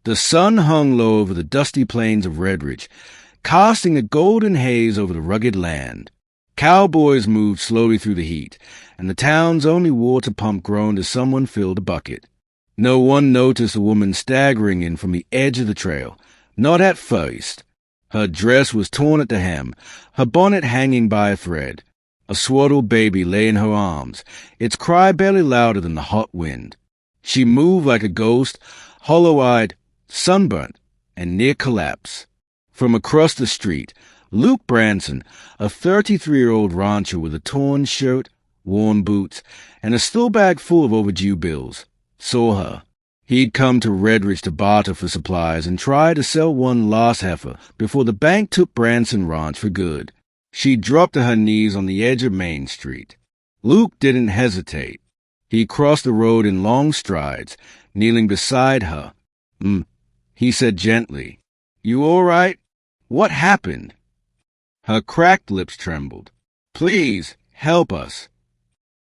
The sun hung low over the dusty plains of Redridge, casting a golden haze over the rugged land. Cowboys moved slowly through the heat, and the town's only water pump groaned as someone filled a bucket. No one noticed a woman staggering in from the edge of the trail, not at first. Her dress was torn at the hem, her bonnet hanging by a thread. A swaddled baby lay in her arms, its cry barely louder than the hot wind. She moved like a ghost, hollow-eyed, sunburnt, and near collapse. From across the street, Luke Branson, a 33-year-old rancher with a torn shirt, worn boots, and a steel bag full of overdue bills, saw her. He'd come to Redridge to barter for supplies and try to sell one last heifer before the bank took Branson Ranch for good. She dropped to her knees on the edge of Main Street. Luke didn't hesitate. He crossed the road in long strides, kneeling beside her. He said gently, "You all right? What happened?" Her cracked lips trembled. "Please, help us."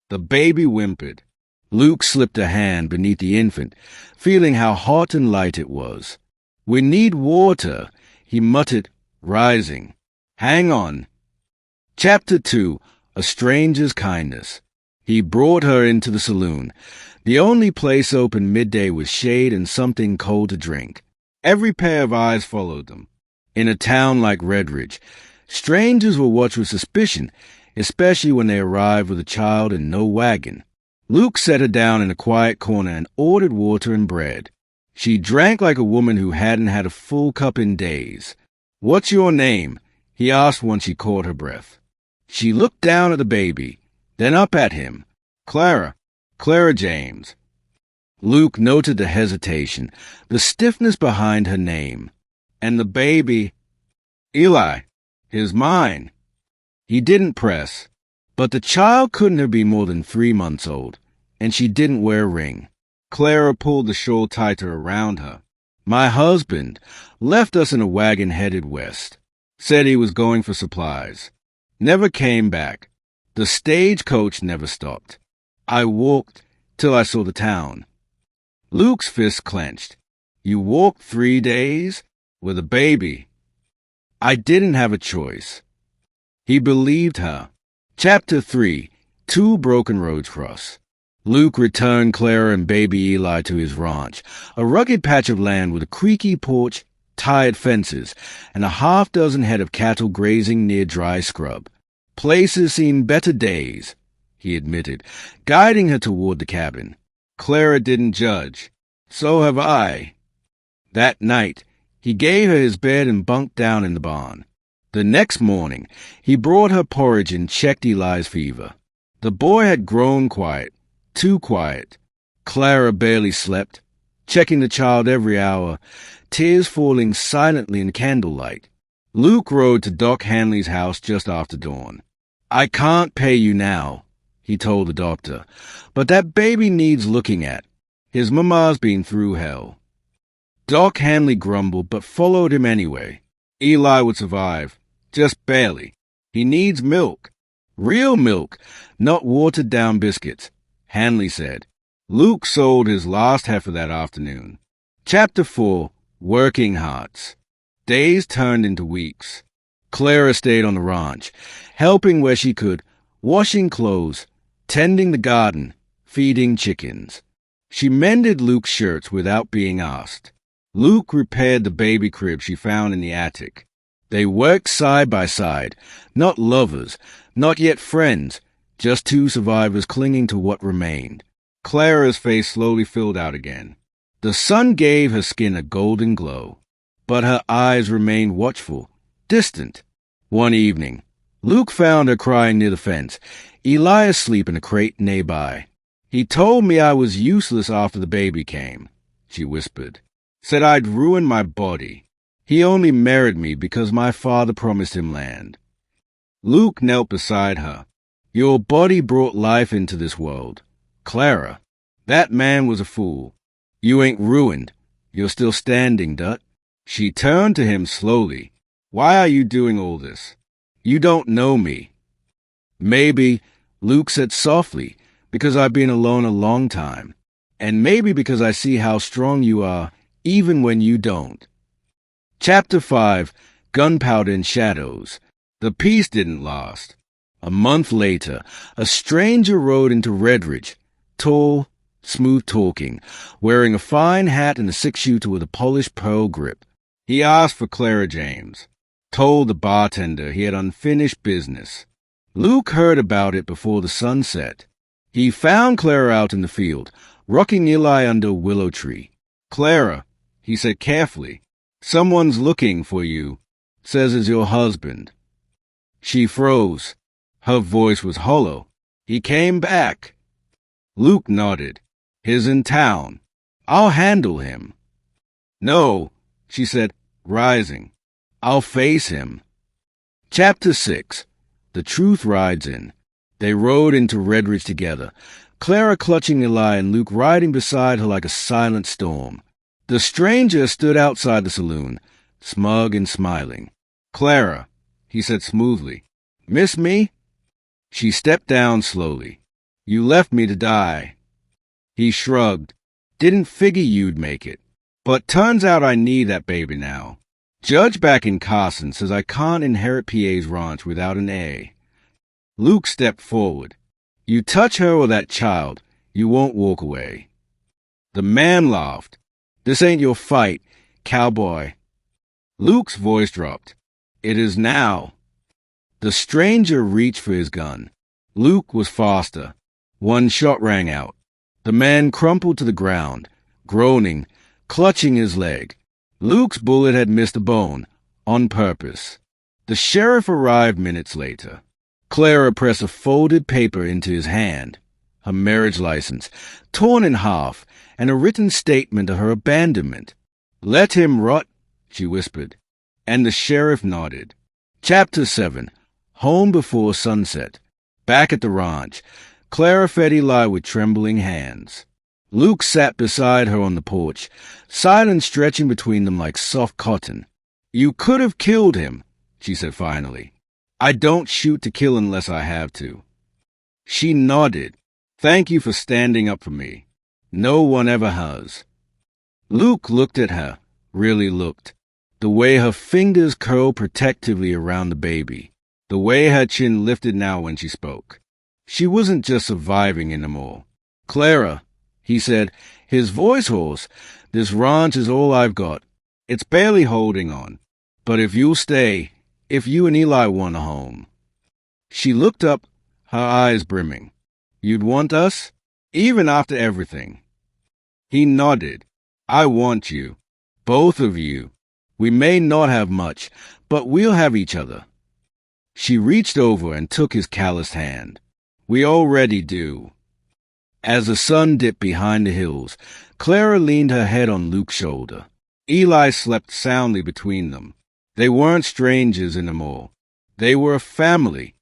The baby whimpered. Luke slipped a hand beneath the infant, feeling how hot and light it was. "We need water," he muttered, rising. "Hang on." Chapter 2, A Stranger's Kindness. He brought her into the saloon, the only place open midday with shade and something cold to drink. Every pair of eyes followed them. In a town like Redridge, strangers were watched with suspicion, especially when they arrived with a child and no wagon. Luke set her down in a quiet corner and ordered water and bread. She drank like a woman who hadn't had a full cup in days. "What's your name?" he asked once she caught her breath. She looked down at the baby, then up at him. Clara James." Luke noted the hesitation, the stiffness behind her name. "And the baby?" "Eli. Is mine." He didn't press. But the child couldn't have been more than 3 months old, and she didn't wear a ring. Clara pulled the shawl tighter around her. "My husband left us in a wagon headed west. Said he was going for supplies. Never came back. The stagecoach never stopped. I walked till I saw the town." Luke's fist clenched. "You walked 3 days? With a baby?" "I didn't have a choice." He believed her. Chapter 3, 2 Broken Roads Cross. Luke returned Clara and baby Eli to his ranch, a rugged patch of land with a creaky porch, tied fences, and a half-dozen head of cattle grazing near dry scrub. "Places seen better days," he admitted, guiding her toward the cabin. Clara didn't judge. "So have I." That night, he gave her his bed and bunked down in the barn. The next morning, he brought her porridge and checked Eli's fever. The boy had grown quiet, too quiet. Clara barely slept, checking the child every hour, tears falling silently in candlelight. Luke rode to Doc Hanley's house just after dawn. "I can't pay you now," he told the doctor, "but that baby needs looking at. His mama's been through hell." Doc Hanley grumbled, but followed him anyway. Eli would survive. Just barely. He needs milk. Real milk, not watered-down biscuits, Hanley said. Luke sold his last heifer that afternoon. Chapter 4, Working Hearts. Days turned into weeks. Clara stayed on the ranch, helping where she could, washing clothes, tending the garden, feeding chickens. She mended Luke's shirts without being asked. Luke repaired the baby crib she found in the attic. They worked side by side, not lovers, not yet friends, just 2 survivors clinging to what remained. Clara's face slowly filled out again. The sun gave her skin a golden glow, but her eyes remained watchful, distant. One evening, Luke found her crying near the fence, Eli asleep in a crate nearby. "He told me I was useless after the baby came," she whispered. "Said I'd ruin my body. He only married me because my father promised him land." Luke knelt beside her. "Your body brought life into this world. Clara, that man was a fool. You ain't ruined. You're still standing, Dut." She turned to him slowly. "Why are you doing all this? You don't know me." "Maybe," Luke said softly, "because I've been alone a long time. And maybe because I see how strong you are, even when you don't. Chapter 5, Gunpowder and Shadows. The peace didn't last. A month later, a stranger rode into Redridge, tall, smooth-talking, wearing a fine hat and a six-shooter with a polished pearl grip. He asked for Clara James, told the bartender he had unfinished business. Luke heard about it before the sun set. He found Clara out in the field, rocking Eli under a willow tree. "Clara," he said carefully, "someone's looking for you. Says it's your husband." She froze. Her voice was hollow. "He came back." Luke nodded. "He's in town. I'll handle him." "No," she said, rising. "I'll face him." Chapter 6. The Truth Rides In. They rode into Redridge together, Clara clutching Eli and Luke riding beside her like a silent storm. The stranger stood outside the saloon, smug and smiling. "Clara," he said smoothly. "Miss me?" She stepped down slowly. "You left me to die." He shrugged. "Didn't figure you'd make it. But turns out I need that baby now. Judge back in Carson says I can't inherit PA's ranch without an heir." Luke stepped forward. "You touch her or that child, you won't walk away." The man laughed. "This ain't your fight, cowboy." Luke's voice dropped. "It is now." The stranger reached for his gun. Luke was faster. One shot rang out. The man crumpled to the ground, groaning, clutching his leg. Luke's bullet had missed a bone, on purpose. The sheriff arrived minutes later. Clara pressed a folded paper into his hand, her marriage license, torn in half, and a written statement of her abandonment. "Let him rot," she whispered, and the sheriff nodded. Chapter 7. Home before sunset. Back at the ranch, Clara fed Eli with trembling hands. Luke sat beside her on the porch, silence stretching between them like soft cotton. "You could have killed him," she said finally. "I don't shoot to kill unless I have to." She nodded. "Thank you for standing up for me. No one ever has." Luke looked at her, really looked. The way her fingers curled protectively around the baby. The way her chin lifted now when she spoke. She wasn't just surviving anymore. "Clara," he said, his voice hoarse, "this ranch is all I've got. It's barely holding on. But if you'll stay, if you and Eli want a home." She looked up, her eyes brimming. "You'd want us? Even after everything?" He nodded. "I want you. Both of you. We may not have much, but we'll have each other." She reached over and took his calloused hand. "We already do." As the sun dipped behind the hills, Clara leaned her head on Luke's shoulder. Eli slept soundly between them. They weren't strangers anymore. They were a family,